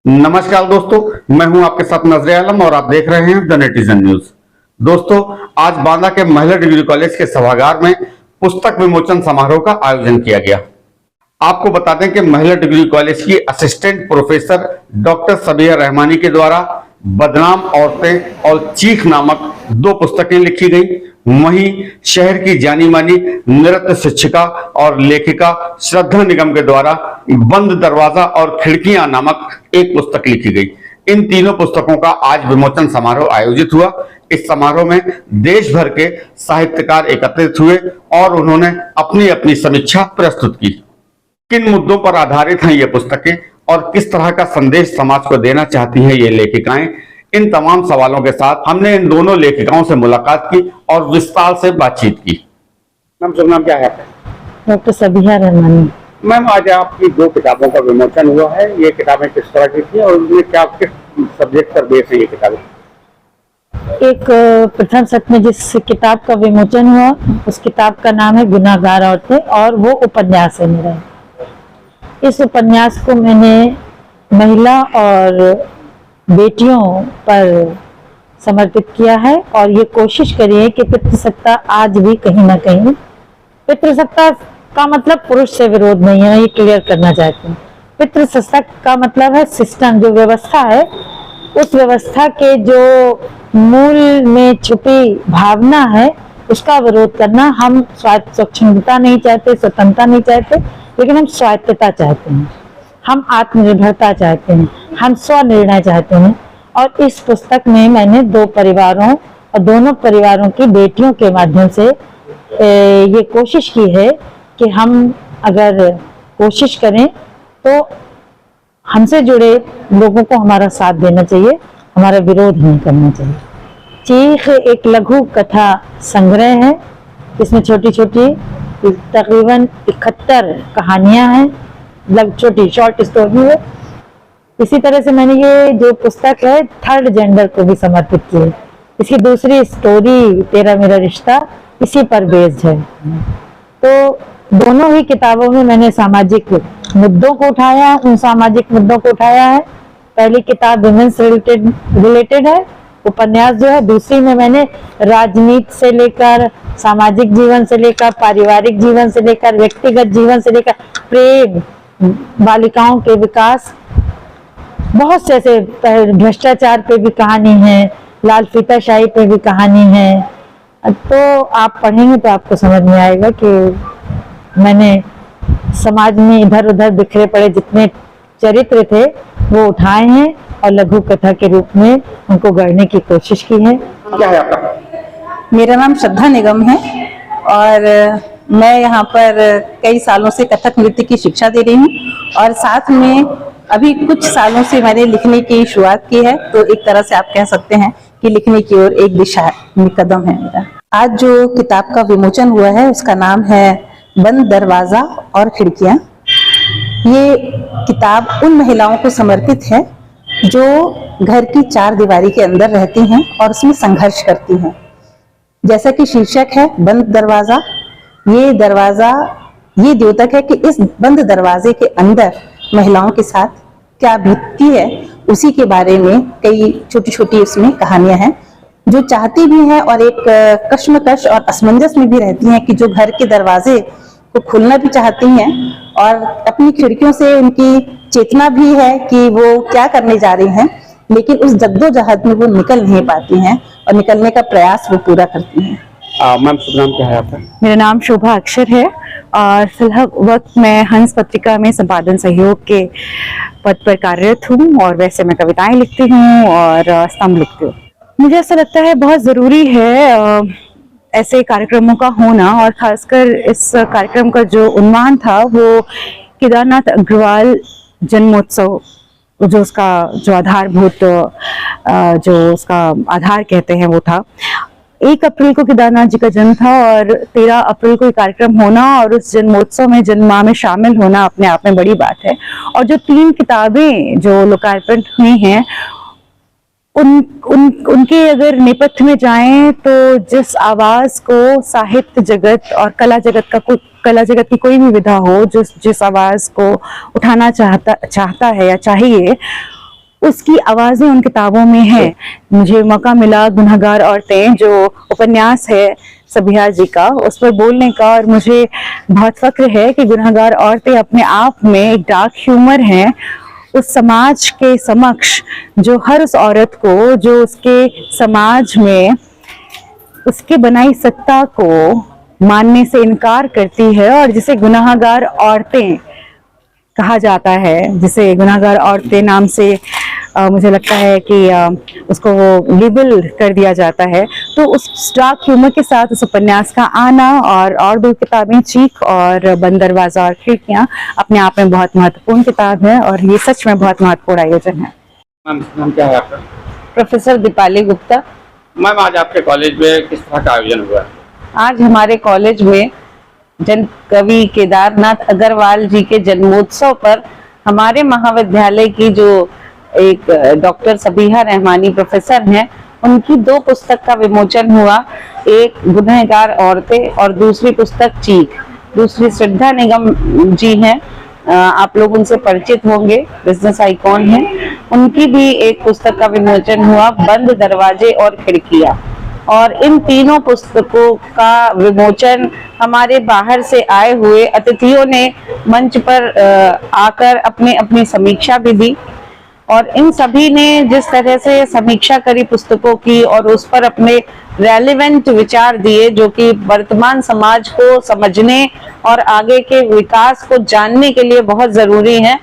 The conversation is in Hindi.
नमस्कार दोस्तों, मैं हूं आपके साथ नजरे आलम और आप देख रहे हैं द नेटिजन न्यूज। दोस्तों, आज बांदा के महिला डिग्री कॉलेज के सभागार में पुस्तक विमोचन समारोह का आयोजन किया गया। आपको बता दें कि महिला डिग्री कॉलेज की assistant professor doctor Sabiha Rahmani के द्वारा बदनाम औरतें और चीख नामक 2 पुस्तकें लिखी गई। वहीं शहर की जानी मानी नृत्य शिक्षिका और लेखिका श्रद्धा निगम के द्वारा बंद दरवाजा और खिड़कियां नामक एक पुस्तक लिखी गई। इन तीनों पुस्तकों का आज विमोचन समारोह आयोजित हुआ। इस समारोह में देश भर के साहित्यकार एकत्रित हुए और उन्होंने अपनी अपनी समीक्षा प्रस्तुत की। किन मुद्दों पर आधारित हैं ये पुस्तकें और किस तरह का संदेश समाज को देना चाहती हैं ये लेखिकाएं, इन तमाम सवालों के साथ हमने इन दोनों लेखिकाओं से मुलाकात की और विस्तार से बातचीत की। मैम, शुभ नाम क्या है? डॉक्टर सबीहा रहमानी। मैम, आज आपकी 2 किताबों का विमोचन हुआ है। ये किताबें किस तरह की थी और उनमें क्या किस सब्जेक्ट पर बेस है ये किताबें? एक प्रथम सत्र में जिस किताब का विमोचन हुआ उस किताब का नाम है गुनाहगार औरतें और वो उपन्यास है मेरा। इस उपन्यास को मैंने महिला और बेटियों पर समर्पित किया है और ये कोशिश करी है कि पितृसत्ता आज भी कहीं ना कहीं, पितृसत्ता का मतलब पुरुष से विरोध नहीं है, ये क्लियर करना चाहते हैं। पितृसत्ता का मतलब है सिस्टम, जो व्यवस्था है, उस व्यवस्था के जो मूल में छुपी भावना है उसका विरोध करना। हम स्वच्छंदता नहीं चाहते, स्वतंत्रता नहीं चाहते, लेकिन हम स्वायत्तता चाहते हैं, हम आत्मनिर्भरता चाहते हैं, हम स्वनिर्णय चाहते हैं। और इस पुस्तक में मैंने 2 परिवारों और दोनों परिवारों की बेटियों के माध्यम से ये कोशिश की है कि हम अगर कोशिश करें तो हमसे जुड़े लोगों को हमारा साथ देना चाहिए, हमारा विरोध नहीं करना चाहिए। चीख एक लघु कथा संग्रह है, इसमें छोटी छोटी तकरीबन 71 कहानियां हैं, छोटी शॉर्ट स्टोरी है। इसी तरह से मैंने ये जो पुस्तक है 3rd जेंडर को भी समर्पित की है। इसकी दूसरी स्टोरी तेरा मेरा रिश्ता इसी पर बेस्ड है। तो दोनों ही किताबों में मैंने सामाजिक मुद्दों को उठाया, उन सामाजिक मुद्दों को उठाया है। पहली किताब विमेंस रिलेटेड है, उपन्यास जो है। दूसरी में मैंने राजनीति से लेकर, सामाजिक जीवन से लेकर, पारिवारिक जीवन से लेकर, व्यक्तिगत जीवन से लेकर, प्रेम, बालिकाओं के विकास, बहुत से ऐसे, भ्रष्टाचार पे भी कहानी है, लाल फीताशाही पे भी कहानी है। तो आप पढ़ेंगे तो आपको समझ में आएगा कि मैंने समाज में इधर उधर बिखरे पड़े जितने चरित्र थे वो उठाए हैं और लघु कथा के रूप में उनको गढ़ने की कोशिश की है। क्या है आपका? मेरा नाम श्रद्धा निगम है और मैं यहाँ पर कई सालों से कथक नृत्य की शिक्षा दे रही हूँ और साथ में अभी कुछ सालों से मैंने लिखने की शुरुआत की है। तो एक तरह से आप कह सकते हैं कि लिखने की ओर एक दिशा में कदम है मेरा। आज जो किताब का विमोचन हुआ है उसका नाम है बंद दरवाजा और खिड़कियां। ये किताब उन महिलाओं को समर्पित है जो घर की 4 दीवारी के अंदर रहती हैं और उसमें संघर्ष करती हैं। जैसा कि शीर्षक है बंद दरवाजा, ये दरवाजा ये द्योतक है कि इस बंद दरवाजे के अंदर महिलाओं के साथ क्या बीतती है, उसी के बारे में कई छोटी छोटी उसमें कहानियां हैं जो चाहती भी हैं और एक कश्मकश और असमंजस में भी रहती हैं कि जो घर के दरवाजे को खोलना भी चाहती हैं और अपनी खिड़कियों से उनकी चेतना भी है कि वो क्या करने जा रही हैं, लेकिन उस जद्दोजहद में वो निकल नहीं पाती हैं और निकलने का प्रयास वो पूरा करती हैं। मैम, शुभ नाम क्या है आपका? मेरा नाम शोभा अक्षर है और फिलहाल वक्त मैं हंस पत्रिका में संपादन सहयोग के पद पर कार्यरत हूँ और वैसे मैं कविताएं लिखती हूँ और स्तंभ लिखती हूँ। मुझे ऐसा लगता है बहुत ज़रूरी है ऐसे कार्यक्रमों का होना और खासकर इस कार्यक्रम का जो उन्माद था वो केदारनाथ अग्रवाल जन्मोत्सव, जो उसका जो आधारभूत जो उसका आधार कहते हैं वो था। 1 अप्रैल को केदारनाथ जी का जन्म था और 13 अप्रैल को कार्यक्रम होना और उस जन्मोत्सव में जन्मा में शामिल होना अपने आप में बड़ी बात है। और जो 3 किताबें जो लोकार्पण हुई हैं उनके अगर नेपथ्य में जाएं तो जिस आवाज को साहित्य जगत और कला जगत की कोई भी विधा हो जिस आवाज को उठाना चाहता है या चाहिए, उसकी आवाजें उन किताबों में है। मुझे मौका मिला गुनहगार औरतें जो उपन्यास है सबिहा जी का, उस पर बोलने का, और मुझे बहुत फक्र है कि गुनहगार औरतें अपने आप में एक डार्क ह्यूमर हैं उस समाज के समक्ष, जो हर उस औरत को जो उसके समाज में उसके बनाई सत्ता को मानने से इनकार करती है, और जिसे गुनाहगार औरतें कहा जाता है, जिसे गुनाहगार औरतें नाम से मुझे लगता है कि उसको वो लेबल कर दिया जाता है। तो उस डार्क ह्यूमर के साथ उस उपन्यास का आना, और दो किताबें चीख और बंद दरवाजा और खिड़कियां अपने आप में बहुत महत्वपूर्ण किताब है, और ये सच में बहुत महत्वपूर्ण आयोजन है। मैम क्या है आपका? प्रोफेसर दीपाली गुप्ता। मैम आज आपके कॉलेज में किस तरह का आयोजन हुआ? आज हमारे कॉलेज में जन कवि केदारनाथ अग्रवाल जी के जन्मोत्सव पर हमारे महाविद्यालय की जो एक डॉक्टर सबिहा रहमानी प्रोफेसर हैं, उनकी 2 पुस्तक का विमोचन हुआ। एक गुनहगार औरतें और दूसरी पुस्तक चीख। दूसरी श्रद्धा निगम जी हैं, आप लोग उनसे परिचित होंगे, बिजनेस आइकॉन हैं। उनकी भी एक पुस्तक का विमोचन हुआ, बंद दरवाजे और खिड़कियां। और इन तीनों पुस्तकों का विमोचन हमारे बाहर से आए हुए अतिथियों ने मंच पर आकर अपनी अपनी समीक्षा भी दी, और इन सभी ने जिस तरह से समीक्षा करी पुस्तकों की और उस पर अपने रेलेवेंट विचार दिए, जो कि वर्तमान समाज को समझने और आगे के विकास को जानने के लिए बहुत जरूरी है।